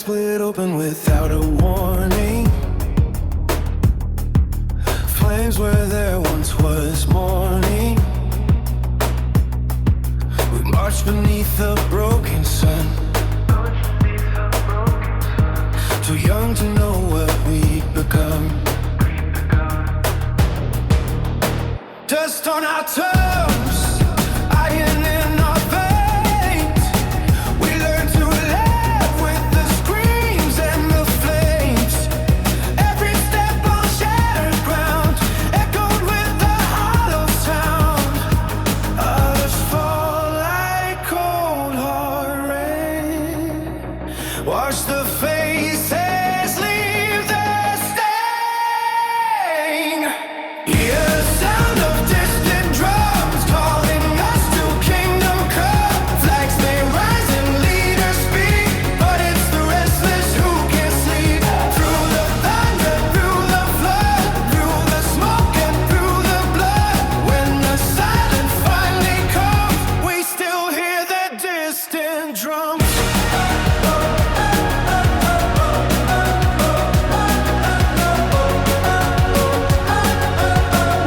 split open without a warning. Flames where there once was morning. We march beneath the broken sun. Too young to know what we've become. Dust on our toes, iron in our veins. We learn to live with the screams and the flames. Every step on shattered ground, echoed with the hollow sound. Others fall like cold hard rain. Wash the faces, leave the stain. Hear the sound of distant drums calling us to kingdom come. Flags may rise and leaders speak, but it's the restless who can't sleep. Through the thunder, through the flood, through the smoke and through the blood. When the silence finally comes, we still hear the distant drums.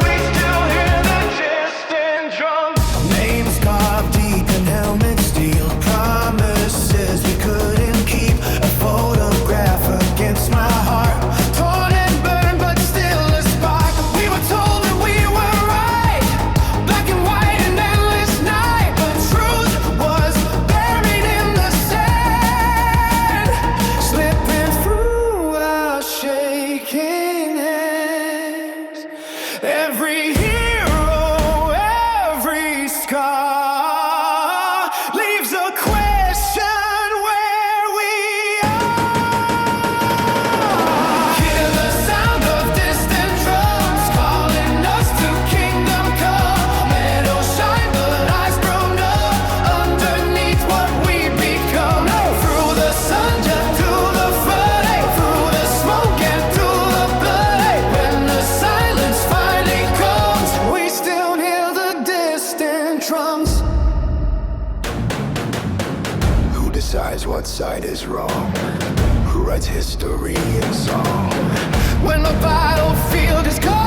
We still hear the distant drums. Names carved deep in helmet steel. Promises we couldn't keep. A photograph against my heart. Torn and burned, but still a spark. We were told that we were right. Black and white, an endless night. But truth was buried in the sand. Slipping through our shaking hands. Every hero, every scar leaves a question where we are. Hear the sound of distant drums calling us to kingdom come. Meadows shine, but eyes grown up underneath what we become. Through the sunset to the flood, through the smoke and through the blood. When the silence finally comes, we still hear the distant drums. Who decides what side is wrong? Who writes history in song? When the battlefield is cold